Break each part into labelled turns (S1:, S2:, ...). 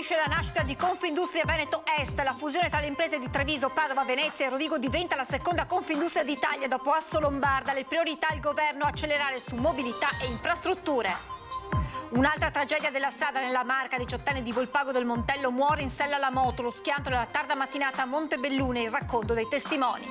S1: colpisce la nascita di Confindustria Veneto Est. La fusione tra le imprese di Treviso, Padova, Venezia e Rovigo diventa la seconda Confindustria d'Italia dopo Assolombarda. Le priorità il governo accelerare su mobilità e infrastrutture. Un'altra tragedia della strada nella Marca, 18enne di Volpago del Montello muore in sella alla moto, lo schianto nella tarda mattinata a Montebellune, il racconto dei testimoni.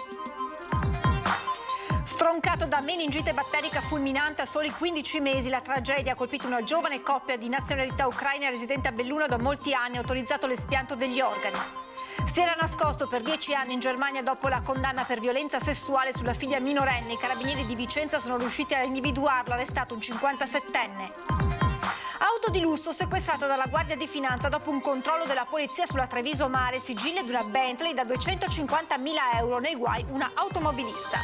S1: Stroncato da meningite batterica fulminante a soli 15 mesi, la tragedia ha colpito una giovane coppia di nazionalità ucraina residente a Belluno da molti anni, autorizzato l'espianto degli organi. Si era nascosto per 10 anni in Germania dopo la condanna per violenza sessuale sulla figlia minorenne. I carabinieri di Vicenza sono riusciti a individuarlo, arrestato un 57enne. Auto di lusso sequestrata dalla Guardia di Finanza dopo un controllo della polizia sulla Treviso Mare, sigilli di una Bentley da 250.000 euro, nei guai una automobilista.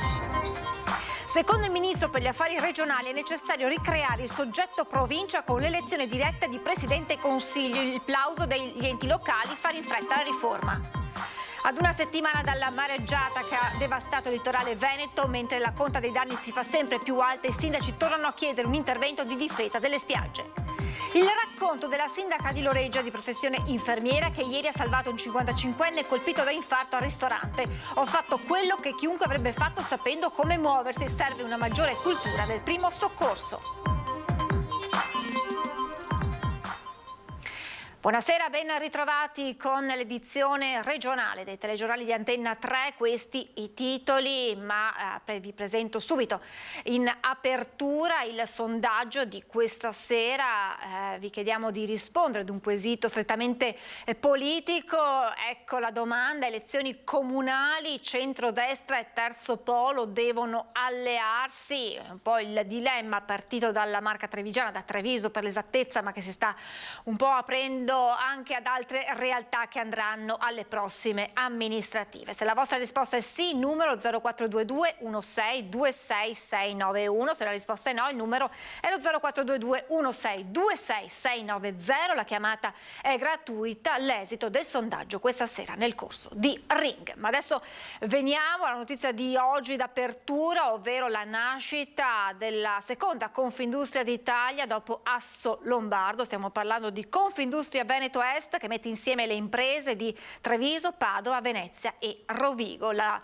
S1: Secondo il Ministro per gli Affari Regionali è necessario ricreare il soggetto provincia con l'elezione diretta di Presidente e Consiglio, il plauso degli enti locali, fare in fretta la riforma. Ad una settimana dalla mareggiata che ha devastato il litorale veneto, mentre la conta dei danni si fa sempre più alta, i sindaci tornano a chiedere un intervento di difesa delle spiagge. Il racconto della sindaca di Loreggia, di professione infermiera, che ieri ha salvato un 55enne colpito da infarto al ristorante. Ho fatto quello che chiunque avrebbe fatto sapendo come muoversi. Serve una maggiore cultura del primo soccorso. Buonasera, ben ritrovati con l'edizione regionale dei telegiornali di Antenna 3, questi i titoli, ma vi presento subito in apertura il sondaggio di questa sera. Vi chiediamo di rispondere ad un quesito strettamente politico. Ecco la domanda: elezioni comunali, centrodestra e terzo polo devono allearsi? Un po' il dilemma partito dalla Marca trevigiana, da Treviso per l'esattezza, ma che si sta un po' aprendo anche ad altre realtà che andranno alle prossime amministrative. Se la vostra risposta è sì, numero 0422 16 26 691. Se la risposta è no, il numero è lo 0422 16 26 690. La chiamata è gratuita. L'esito del sondaggio questa sera nel corso di Ring. Ma adesso veniamo alla notizia di oggi d'apertura, ovvero la nascita della seconda Confindustria d'Italia dopo Assolombardo. Stiamo parlando di Confindustria Veneto Est, che mette insieme le imprese di Treviso, Padova, Venezia e Rovigo. La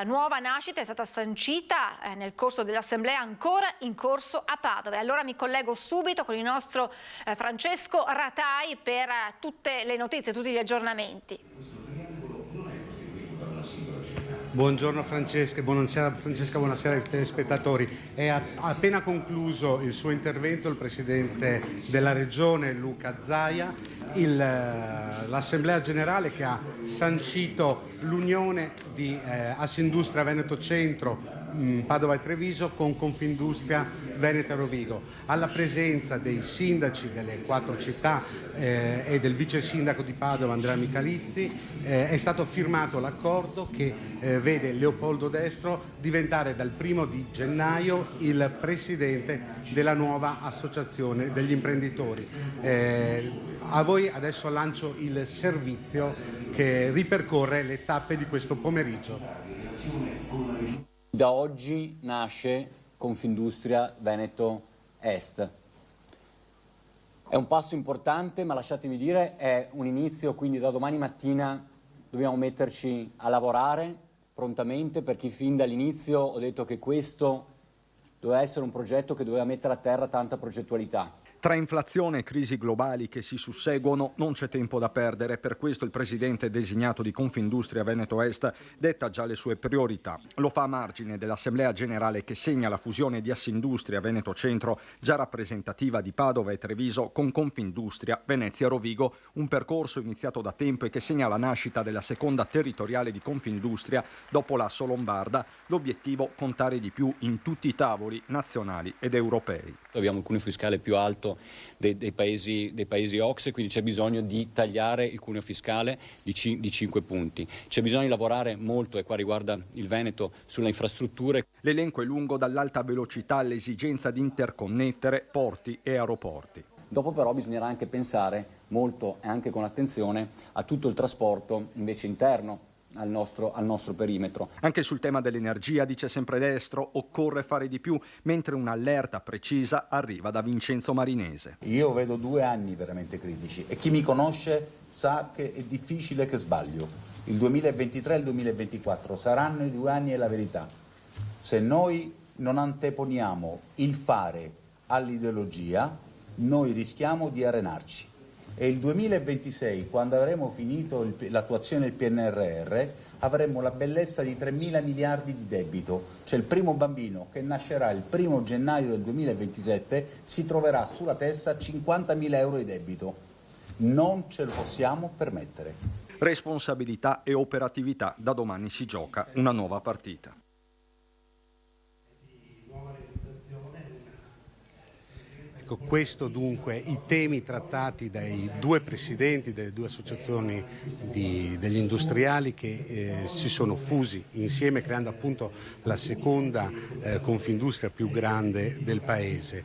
S1: nuova nascita è stata sancita nel corso dell'assemblea ancora in corso a Padova. E allora mi collego subito con il nostro Francesco Ratai per tutte le notizie, tutti gli aggiornamenti.
S2: Buongiorno Francesca, buonasera ai telespettatori. È appena concluso il suo intervento il Presidente della Regione Luca Zaia, l'Assemblea Generale che ha sancito l'unione di Assindustria Veneto Centro, Padova e Treviso con Confindustria Veneto e Rovigo, alla presenza dei sindaci delle 4 città e del vice sindaco di Padova Andrea Michalizzi. È stato firmato l'accordo che vede Leopoldo Destro diventare dal 1° di gennaio il presidente della nuova associazione degli imprenditori. A voi adesso lancio il servizio che ripercorre le tappe di questo pomeriggio.
S3: Da oggi nasce Confindustria Veneto Est. È un passo importante, ma lasciatemi dire è un inizio, quindi da domani mattina dobbiamo metterci a lavorare prontamente, perché fin dall'inizio ho detto che questo doveva essere un progetto che doveva mettere a terra tanta progettualità.
S4: Tra inflazione e crisi globali che si susseguono non c'è tempo da perdere, per questo il presidente designato di Confindustria Veneto Est detta già le sue priorità. Lo fa a margine dell'Assemblea Generale che segna la fusione di Assindustria Veneto Centro, già rappresentativa di Padova e Treviso, con Confindustria Venezia Rovigo, un percorso iniziato da tempo e che segna la nascita della seconda territoriale di Confindustria dopo la Assolombarda. L'obiettivo: contare di più in tutti i tavoli nazionali ed europei.
S3: Abbiamo il cuneo fiscale più alto dei paesi OCSE, quindi c'è bisogno di tagliare il cuneo fiscale di 5 punti. C'è bisogno di lavorare molto, e qua riguarda il Veneto, sulle infrastrutture.
S4: L'elenco è lungo, dall'alta velocità all'esigenza di interconnettere porti e aeroporti.
S3: Dopo però bisognerà anche pensare molto e anche con attenzione a tutto il trasporto invece interno al nostro perimetro.
S4: Anche sul tema dell'energia, dice sempre Destro, occorre fare di più, mentre un'allerta precisa arriva da Vincenzo Marinese.
S5: Io vedo 2 anni veramente critici e chi mi conosce sa che è difficile che sbaglio. Il 2023 e il 2024 saranno i 2 anni della verità. Se noi non anteponiamo il fare all'ideologia, noi rischiamo di arenarci. E il 2026, quando avremo finito l'attuazione del PNRR, avremo la bellezza di 3.000 miliardi di debito. Cioè il primo bambino che nascerà il 1° gennaio del 2027 si troverà sulla testa 50.000 euro di debito. Non ce lo possiamo permettere.
S4: Responsabilità e operatività, da domani si gioca una nuova partita.
S2: Ecco, questo dunque i temi trattati dai 2 presidenti delle 2 associazioni degli industriali che si sono fusi insieme creando appunto la seconda Confindustria più grande del paese.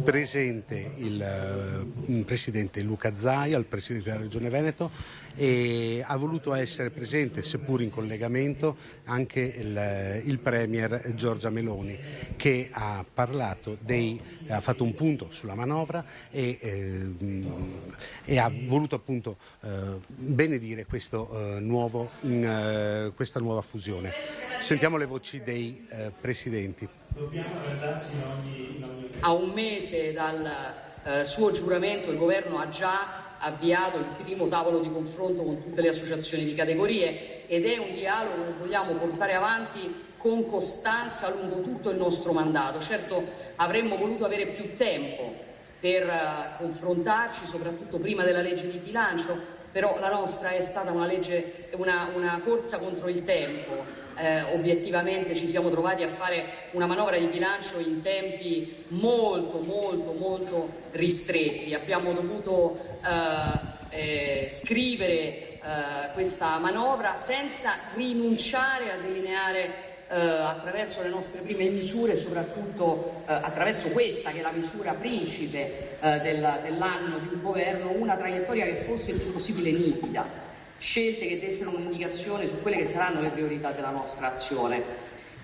S2: Presente il presidente Luca Zaia, il presidente della Regione Veneto, e ha voluto essere presente, seppur in collegamento, anche il Premier Giorgia Meloni, che ha fatto un punto sulla manovra e ha voluto appunto benedire questa nuova fusione. Sentiamo le voci dei presidenti.
S6: A un mese dal suo giuramento il governo ha già avviato il primo tavolo di confronto con tutte le associazioni di categorie ed è un dialogo che vogliamo portare avanti con costanza lungo tutto il nostro mandato. Certo, avremmo voluto avere più tempo per confrontarci, soprattutto prima della legge di bilancio, però la nostra è stata una corsa contro il tempo. Obiettivamente ci siamo trovati a fare una manovra di bilancio in tempi molto ristretti. Abbiamo dovuto scrivere questa manovra senza rinunciare a delineare attraverso le nostre prime misure, soprattutto attraverso questa che è la misura principe dell'anno di un governo, una traiettoria che fosse il più possibile nitida, scelte che dessero un'indicazione su quelle che saranno le priorità della nostra azione.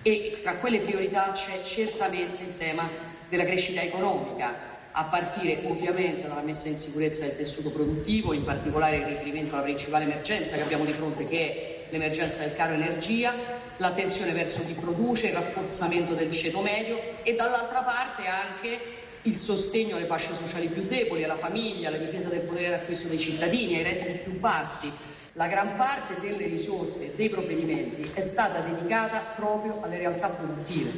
S6: E tra quelle priorità c'è certamente il tema della crescita economica, a partire ovviamente dalla messa in sicurezza del tessuto produttivo, in particolare in riferimento alla principale emergenza che abbiamo di fronte, che è l'emergenza del caro energia, l'attenzione verso chi produce, il rafforzamento del ceto medio e dall'altra parte anche il sostegno alle fasce sociali più deboli, alla famiglia, alla difesa del potere d'acquisto dei cittadini, ai redditi più bassi. La gran parte delle risorse dei provvedimenti è stata dedicata proprio alle realtà produttive,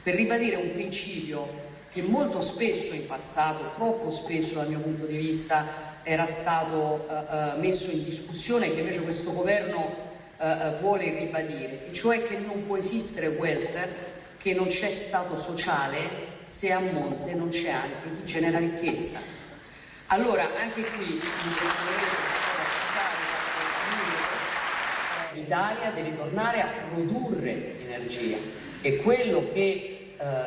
S6: per ribadire un principio che molto spesso in passato, troppo spesso dal mio punto di vista, era stato messo in discussione e che invece questo governo vuole ribadire, e cioè che non può esistere welfare, che non c'è stato sociale se a monte non c'è anche chi genera ricchezza. Allora anche qui l'Italia deve tornare a produrre energia e quello che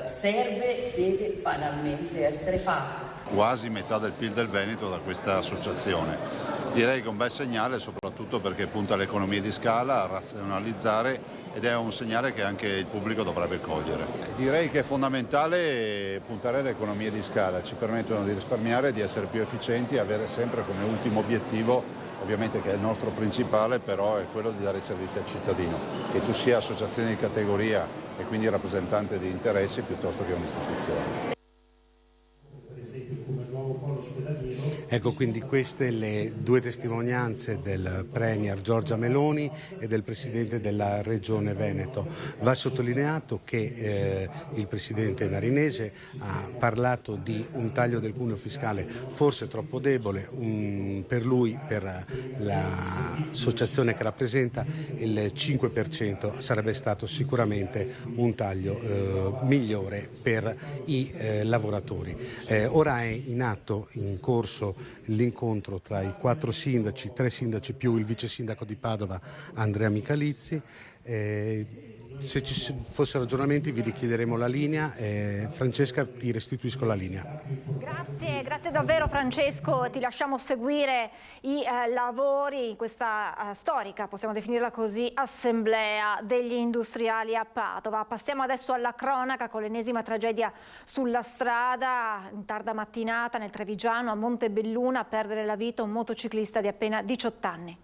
S6: serve deve banalmente essere fatto.
S7: Quasi metà del PIL del Veneto da questa associazione. Direi che è un bel segnale, soprattutto perché punta all'economia di scala, a razionalizzare, ed è un segnale che anche il pubblico dovrebbe cogliere. Direi che è fondamentale puntare all'economia di scala, ci permettono di risparmiare, di essere più efficienti e avere sempre come ultimo obiettivo, ovviamente che è il nostro principale, però è quello di dare servizio al cittadino, che tu sia associazione di categoria e quindi rappresentante di interessi piuttosto che un'istituzione.
S2: Ecco, quindi queste le 2 testimonianze del Premier Giorgia Meloni e del Presidente della Regione Veneto. Va sottolineato che il Presidente Marinese ha parlato di un taglio del cuneo fiscale forse troppo debole, per lui, per l'associazione che rappresenta, il 5% sarebbe stato sicuramente un taglio migliore per i lavoratori. Ora è in corso l'incontro tra i 4 sindaci, 3 sindaci più il vice sindaco di Padova Andrea Michalizzi. se ci fossero aggiornamenti vi richiederemo la linea. Francesca, ti restituisco la linea.
S1: Grazie davvero Francesco, ti lasciamo seguire i lavori in questa storica, possiamo definirla così, assemblea degli industriali a Padova. Passiamo adesso alla cronaca con l'ennesima tragedia sulla strada. In tarda mattinata nel Trevigiano, a Montebelluna, a perdere la vita un motociclista di appena 18 anni.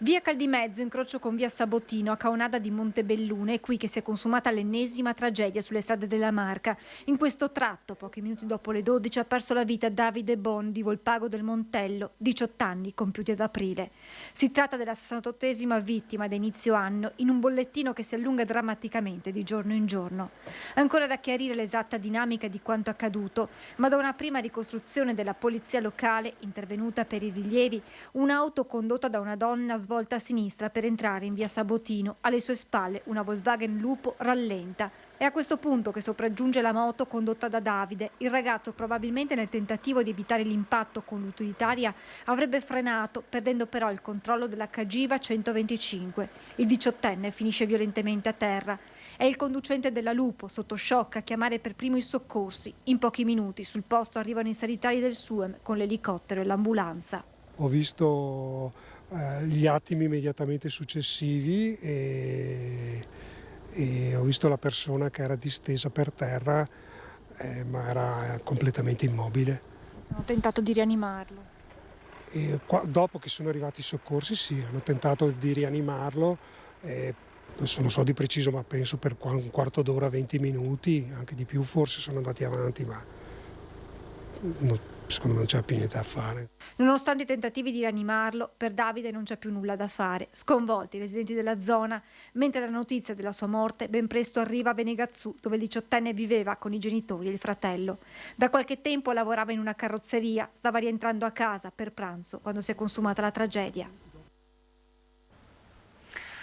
S1: Via Caldimezzo, incrocio con via Sabotino, a Caonada di Montebelluna, è qui che si è consumata l'ennesima tragedia sulle strade della Marca. In questo tratto, pochi minuti dopo le 12, ha perso la vita Davide Bon di Volpago del Montello, 18 anni compiuti ad aprile. Si tratta della 68esima vittima da inizio anno, in un bollettino che si allunga drammaticamente di giorno in giorno. Ancora da chiarire l'esatta dinamica di quanto accaduto, ma da una prima ricostruzione della polizia locale, intervenuta per i rilievi, un'auto condotta da una donna volta a sinistra per entrare in via Sabotino. Alle sue spalle una Volkswagen Lupo rallenta. È a questo punto che sopraggiunge la moto condotta da Davide. Il ragazzo, probabilmente nel tentativo di evitare l'impatto con l'utilitaria, avrebbe frenato, perdendo però il controllo della Cagiva 125. Il 18enne finisce violentemente a terra. È il conducente della Lupo, sotto shock, a chiamare per primo i soccorsi. In pochi minuti sul posto arrivano i sanitari del SUEM con l'elicottero e l'ambulanza.
S8: Ho visto gli attimi immediatamente successivi e ho visto la persona che era distesa per terra, ma era completamente immobile.
S1: Ho tentato di rianimarlo.
S8: Dopo che sono arrivati i soccorsi, sì, hanno tentato di rianimarlo, adesso non so di preciso, ma penso per un quarto d'ora, 20 minuti, anche di più forse sono andati avanti, ma secondo me non c'è più niente da fare.
S1: Nonostante i tentativi di rianimarlo, per Davide non c'è più nulla da fare. Sconvolti i residenti della zona, mentre la notizia della sua morte ben presto arriva a Venegazzù, dove il 18enne viveva con i genitori e il fratello. Da qualche tempo lavorava in una carrozzeria, stava rientrando a casa per pranzo quando si è consumata la tragedia.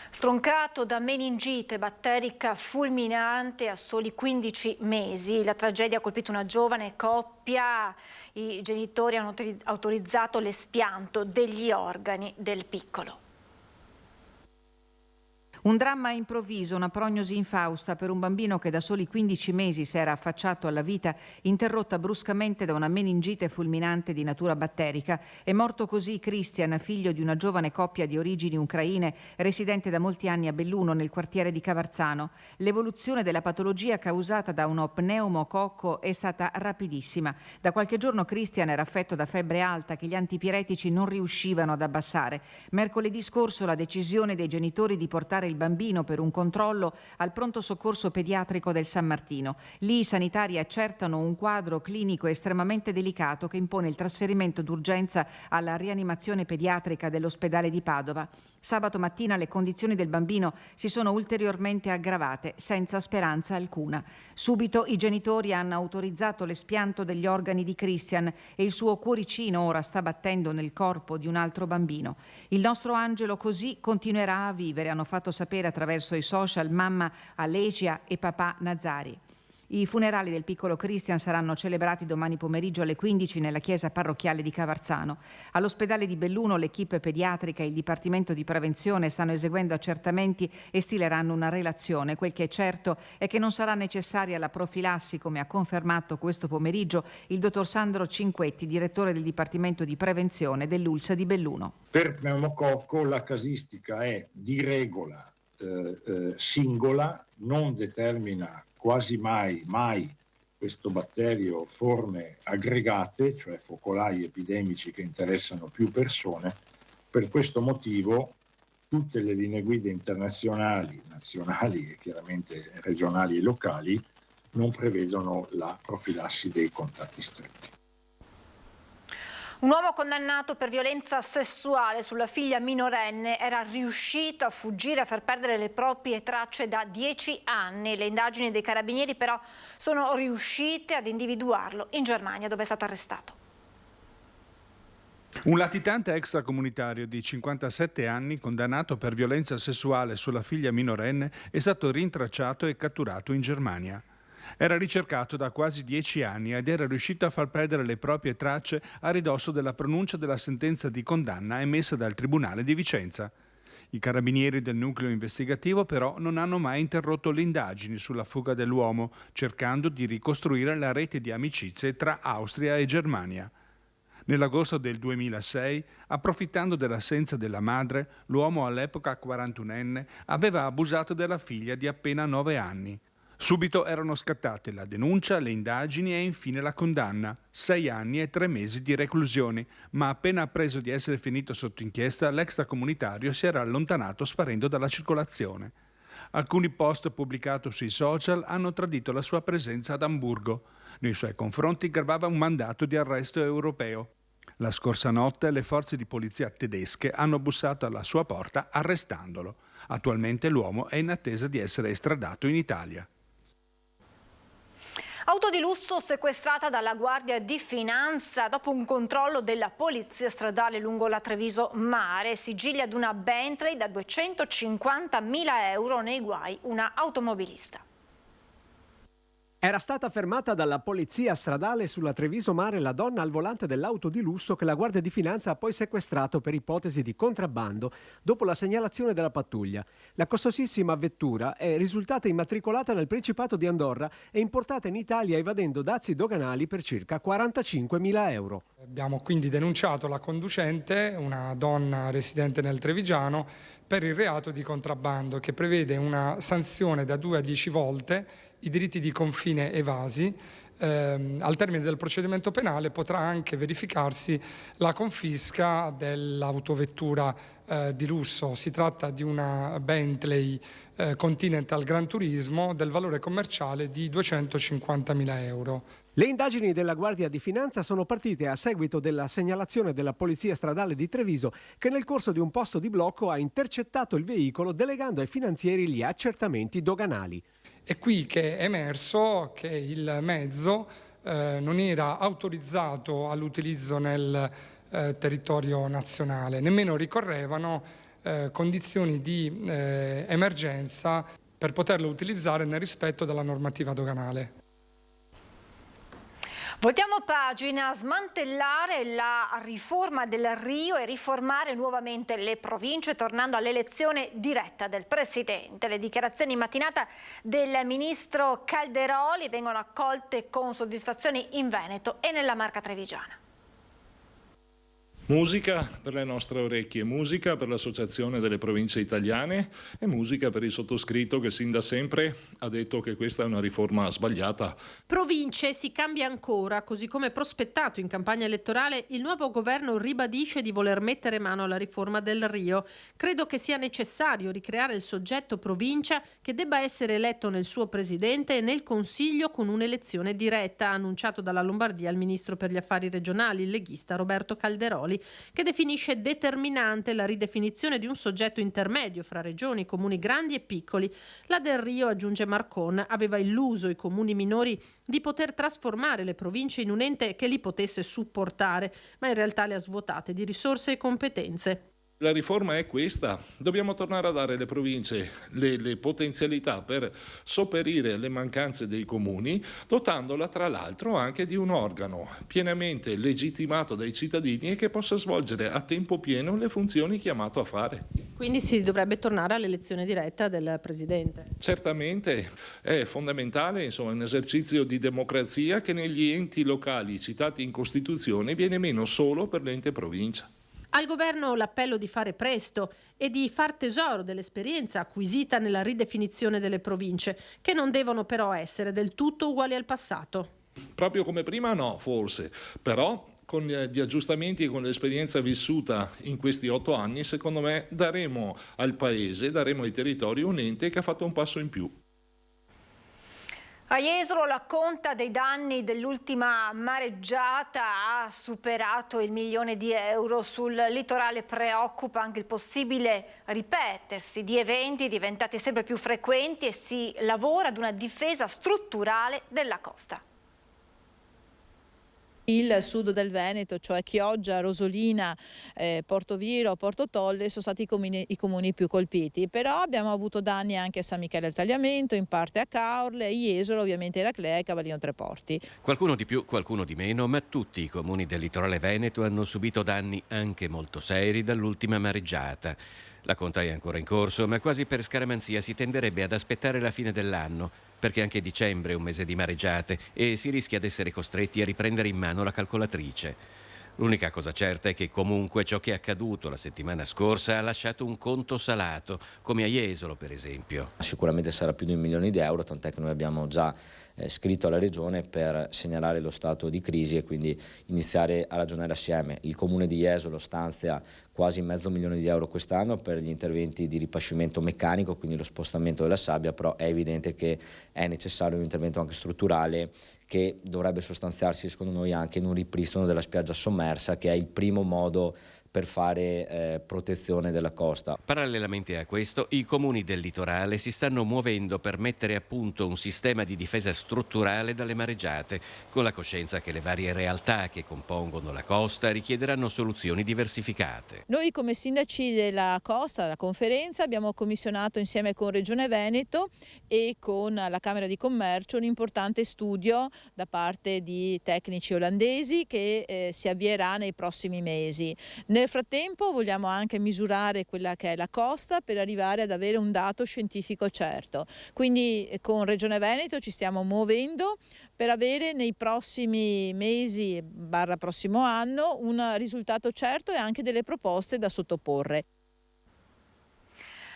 S1: Stroncato da meningite batterica fulminante a soli 15 mesi. La tragedia ha colpito una giovane coppia. I genitori hanno autorizzato l'espianto degli organi del piccolo.
S9: Un dramma improvviso, una prognosi infausta per un bambino che da soli 15 mesi si era affacciato alla vita, interrotta bruscamente da una meningite fulminante di natura batterica. È morto così Christian, figlio di una giovane coppia di origini ucraine, residente da molti anni a Belluno, nel quartiere di Cavarzano. L'evoluzione della patologia causata da uno pneumococco è stata rapidissima. Da qualche giorno Christian era affetto da febbre alta che gli antipiretici non riuscivano ad abbassare. Mercoledì scorso la decisione dei genitori di portare il bambino per un controllo al pronto soccorso pediatrico del San Martino. Lì i sanitari accertano un quadro clinico estremamente delicato che impone il trasferimento d'urgenza alla rianimazione pediatrica dell'ospedale di Padova. Sabato mattina le condizioni del bambino si sono ulteriormente aggravate, senza speranza alcuna. Subito i genitori hanno autorizzato l'espianto degli organi di Christian e il suo cuoricino ora sta battendo nel corpo di un altro bambino. Il nostro angelo così continuerà a vivere, hanno fatto sapere attraverso i social mamma Alecia e papà Nazari. I funerali del piccolo Christian saranno celebrati domani pomeriggio alle 15 nella chiesa parrocchiale di Cavarzano. All'ospedale di Belluno l'equipe pediatrica e il Dipartimento di Prevenzione stanno eseguendo accertamenti e stileranno una relazione. Quel che è certo è che non sarà necessaria la profilassi, come ha confermato questo pomeriggio il dottor Sandro Cinquetti, direttore del Dipartimento di Prevenzione dell'ULSS di Belluno.
S10: Per pneumococco la casistica è di regola singola, non determina quasi mai questo batterio forme aggregate, cioè focolai epidemici che interessano più persone. Per questo motivo tutte le linee guida internazionali, nazionali e chiaramente regionali e locali non prevedono la profilassi dei contatti stretti.
S1: Un uomo condannato per violenza sessuale sulla figlia minorenne era riuscito a fuggire, a far perdere le proprie tracce da 10 anni. Le indagini dei carabinieri però sono riuscite ad individuarlo in Germania, dove è stato arrestato.
S11: Un latitante extracomunitario di 57 anni, condannato per violenza sessuale sulla figlia minorenne, è stato rintracciato e catturato in Germania. Era ricercato da quasi 10 anni ed era riuscito a far perdere le proprie tracce a ridosso della pronuncia della sentenza di condanna emessa dal Tribunale di Vicenza. I carabinieri del nucleo investigativo però non hanno mai interrotto le indagini sulla fuga dell'uomo, cercando di ricostruire la rete di amicizie tra Austria e Germania. Nell'agosto del 2006, approfittando dell'assenza della madre, l'uomo all'epoca 41enne aveva abusato della figlia di appena 9 anni. Subito erano scattate la denuncia, le indagini e infine la condanna, 6 anni e 3 mesi di reclusione, ma appena appreso di essere finito sotto inchiesta, l'extracomunitario si era allontanato sparendo dalla circolazione. Alcuni post pubblicati sui social hanno tradito la sua presenza ad Amburgo. Nei suoi confronti gravava un mandato di arresto europeo. La scorsa notte le forze di polizia tedesche hanno bussato alla sua porta arrestandolo. Attualmente l'uomo è in attesa di essere estradato in Italia.
S1: Auto di lusso sequestrata dalla Guardia di Finanza dopo un controllo della polizia stradale lungo la Treviso Mare. Sigilli ad una Bentley da 250.000 euro, nei guai una automobilista.
S12: Era stata fermata dalla polizia stradale sulla Treviso Mare la donna al volante dell'auto di lusso che la Guardia di Finanza ha poi sequestrato per ipotesi di contrabbando dopo la segnalazione della pattuglia. La costosissima vettura è risultata immatricolata nel Principato di Andorra e importata in Italia evadendo dazi doganali per circa 45.000 euro.
S13: Abbiamo quindi denunciato la conducente, una donna residente nel Trevigiano, per il reato di contrabbando che prevede una sanzione da 2 a 10 volte i diritti di confine evasi. Al termine del procedimento penale potrà anche verificarsi la confisca dell'autovettura di lusso. Si tratta di una Bentley Continental Gran Turismo del valore commerciale di 250.000 euro.
S12: Le indagini della Guardia di Finanza sono partite a seguito della segnalazione della Polizia Stradale di Treviso che nel corso di un posto di blocco ha intercettato il veicolo delegando ai finanzieri gli accertamenti doganali.
S13: È qui che è emerso che il mezzo non era autorizzato all'utilizzo nel territorio nazionale, nemmeno ricorrevano condizioni di emergenza per poterlo utilizzare nel rispetto della normativa doganale.
S1: Voltiamo pagina, smantellare la riforma del Rio e riformare nuovamente le province tornando all'elezione diretta del Presidente. Le dichiarazioni in mattinata del Ministro Calderoli vengono accolte con soddisfazione in Veneto e nella Marca Trevigiana.
S14: Musica per le nostre orecchie, musica per l'Associazione delle Province Italiane e musica per il sottoscritto che sin da sempre ha detto che questa è una riforma sbagliata.
S15: Province si cambia ancora, così come prospettato in campagna elettorale, il nuovo governo ribadisce di voler mettere mano alla riforma del Rio. Credo che sia necessario ricreare il soggetto provincia che debba essere eletto nel suo presidente e nel Consiglio con un'elezione diretta, annunciato dalla Lombardia il ministro per gli affari regionali, il leghista Roberto Calderoli, che definisce determinante la ridefinizione di un soggetto intermedio fra regioni, comuni grandi e piccoli. La Del Rio, aggiunge Marcon, aveva illuso i comuni minori di poter trasformare le province in un ente che li potesse supportare, ma in realtà le ha svuotate di risorse e competenze.
S14: La riforma è questa, dobbiamo tornare a dare alle province le potenzialità per sopperire le mancanze dei comuni, dotandola tra l'altro anche di un organo pienamente legittimato dai cittadini e che possa svolgere a tempo pieno le funzioni chiamato a fare.
S15: Quindi si dovrebbe tornare all'elezione diretta del Presidente.
S14: Certamente è fondamentale, un esercizio di democrazia che negli enti locali citati in Costituzione viene meno solo per l'ente provincia.
S15: Al governo l'appello di fare presto e di far tesoro dell'esperienza acquisita nella ridefinizione delle province, che non devono però essere del tutto uguali al passato.
S14: Proprio come prima no, forse, però con gli aggiustamenti e con l'esperienza vissuta in questi 8 anni, secondo me daremo al Paese, daremo ai territori un ente che ha fatto un passo in più.
S1: A Jesolo la conta dei danni dell'ultima mareggiata ha superato il 1 milione di euro. Sul litorale preoccupa anche il possibile ripetersi di eventi diventati sempre più frequenti e si lavora ad una difesa strutturale della costa.
S16: Il sud del Veneto, cioè Chioggia, Rosolina, Portoviro, Porto Tolle, sono stati i comuni più colpiti, però abbiamo avuto danni anche a San Michele al Tagliamento, in parte a Caorle, Jesolo, ovviamente Eraclea e Cavallino Treporti.
S17: Qualcuno di più, qualcuno di meno, ma tutti i comuni del litorale veneto hanno subito danni anche molto seri dall'ultima mareggiata. La conta è ancora in corso, ma quasi per scaramanzia si tenderebbe ad aspettare la fine dell'anno, perché anche dicembre è un mese di mareggiate e si rischia di essere costretti a riprendere in mano la calcolatrice. L'unica cosa certa è che comunque ciò che è accaduto la settimana scorsa ha lasciato un conto salato, come a Jesolo per esempio.
S18: Sicuramente sarà più di 1 milione di euro, tant'è che noi abbiamo già scritto alla Regione per segnalare lo stato di crisi e quindi iniziare a ragionare assieme. Il Comune di Jesolo stanzia quasi $500.000 di euro quest'anno per gli interventi di ripascimento meccanico, quindi lo spostamento della sabbia, però è evidente che è necessario un intervento anche strutturale che dovrebbe sostanziarsi secondo noi anche in un ripristino della spiaggia sommersa, che è il primo modo per fare protezione della costa.
S17: Parallelamente a questo, i comuni del litorale si stanno muovendo per mettere a punto un sistema di difesa strutturale dalle mareggiate, con la coscienza che le varie realtà che compongono la costa richiederanno soluzioni diversificate.
S16: Noi come sindaci della costa, la conferenza, abbiamo commissionato insieme con Regione Veneto e con la Camera di Commercio un importante studio da parte di tecnici olandesi che si avvierà nei prossimi mesi. Nel frattempo vogliamo anche misurare quella che è la costa per arrivare ad avere un dato scientifico certo. Quindi con Regione Veneto ci stiamo muovendo per avere nei prossimi mesi / prossimo anno un risultato certo e anche delle proposte da sottoporre.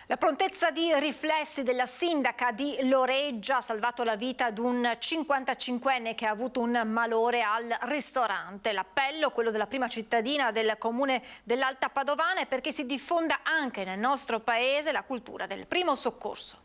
S1: La prontezza di riflessi della sindaca di Loreggia ha salvato la vita ad un 55enne che ha avuto un malore al ristorante. L'appello, quello della prima cittadina del comune dell'Alta Padovana, è perché si diffonda anche nel nostro paese la cultura del primo soccorso.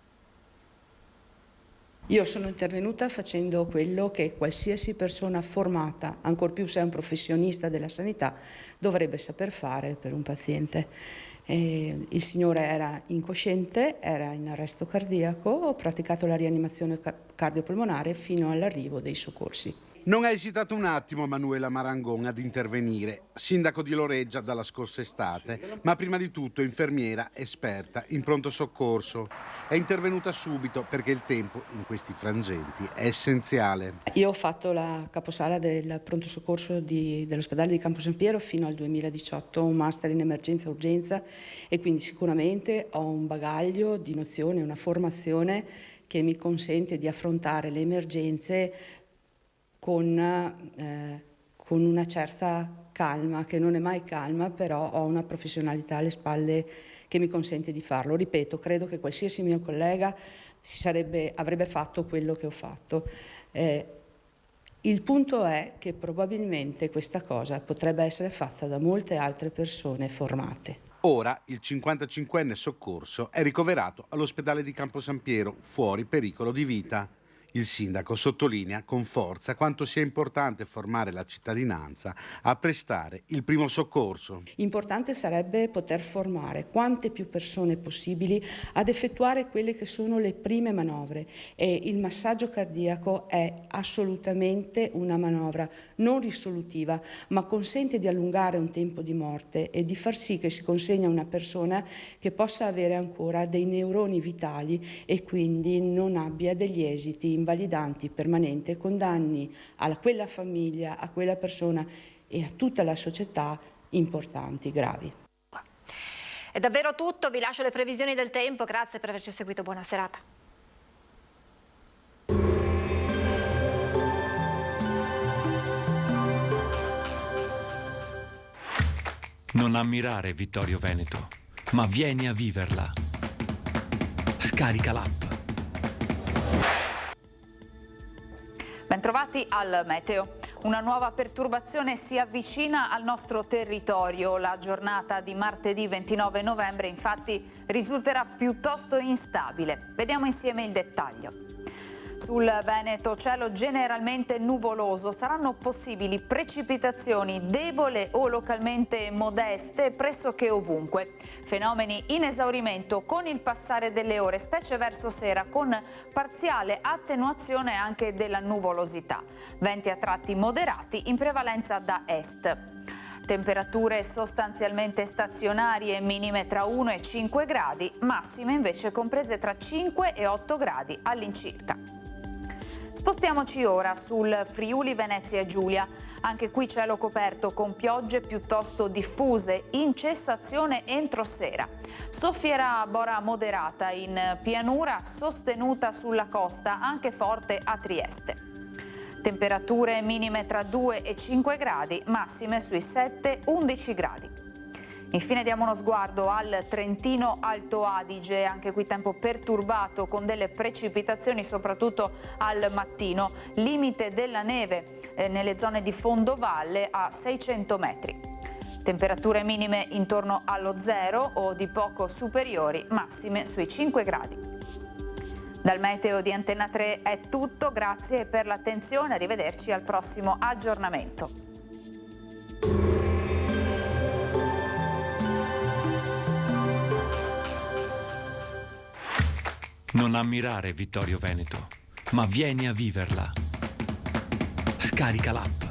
S19: Io sono intervenuta facendo quello che qualsiasi persona formata, ancor più se è un professionista della sanità, dovrebbe saper fare per un paziente. Il signore era incosciente, era in arresto cardiaco, ho praticato la rianimazione cardiopolmonare fino all'arrivo dei soccorsi.
S2: Non ha esitato un attimo Manuela Marangon ad intervenire, sindaco di Loreggia dalla scorsa estate, ma prima di tutto infermiera esperta in pronto soccorso. È intervenuta subito perché il tempo in questi frangenti è essenziale.
S19: Io ho fatto la caposala del pronto soccorso dell'ospedale di Campo San Piero fino al 2018, un master in emergenza e urgenza e quindi sicuramente ho un bagaglio di nozione, una formazione che mi consente di affrontare le emergenze con una certa calma, che non è mai calma, però ho una professionalità alle spalle che mi consente di farlo. Ripeto, credo che qualsiasi mio collega avrebbe fatto quello che ho fatto. Il punto è che probabilmente questa cosa potrebbe essere fatta da molte altre persone formate.
S2: Ora il 55enne soccorso è ricoverato all'ospedale di Campo San Piero, fuori pericolo di vita. Il sindaco sottolinea con forza quanto sia importante formare la cittadinanza a prestare il primo soccorso.
S19: Importante sarebbe poter formare quante più persone possibili ad effettuare quelle che sono le prime manovre e il massaggio cardiaco è assolutamente una manovra non risolutiva, ma consente di allungare un tempo di morte e di far sì che si consegna una persona che possa avere ancora dei neuroni vitali e quindi non abbia degli esiti invalidanti permanenti con danni a quella famiglia, a quella persona e a tutta la società importanti, gravi.
S1: È davvero tutto, vi lascio le previsioni del tempo, grazie per averci seguito, buona serata.
S20: Non ammirare Vittorio Veneto, ma vieni a viverla. Scarica l'app.
S21: Bentrovati al meteo. Una nuova perturbazione si avvicina al nostro territorio. La giornata di martedì 29 novembre infatti risulterà piuttosto instabile. Vediamo insieme il dettaglio. Sul Veneto cielo generalmente nuvoloso, saranno possibili precipitazioni deboli o localmente modeste pressoché ovunque. Fenomeni in esaurimento con il passare delle ore, specie verso sera, con parziale attenuazione anche della nuvolosità. Venti a tratti moderati, in prevalenza da est. Temperature sostanzialmente stazionarie, minime tra 1 e 5 gradi, massime invece comprese tra 5 e 8 gradi all'incirca. Spostiamoci ora sul Friuli Venezia Giulia. Anche qui cielo coperto con piogge piuttosto diffuse, in cessazione entro sera. Soffierà bora moderata in pianura, sostenuta sulla costa, anche forte a Trieste. Temperature minime tra 2 e 5 gradi, massime sui 7-11 gradi. Infine diamo uno sguardo al Trentino Alto Adige, anche qui tempo perturbato con delle precipitazioni soprattutto al mattino, limite della neve nelle zone di fondovalle a 600 metri. Temperature minime intorno allo 0 o di poco superiori, massime sui 5 gradi. Dal meteo di Antenna 3 è tutto, grazie per l'attenzione, arrivederci al prossimo aggiornamento.
S20: Non ammirare Vittorio Veneto, ma vieni a viverla. Scarica l'app.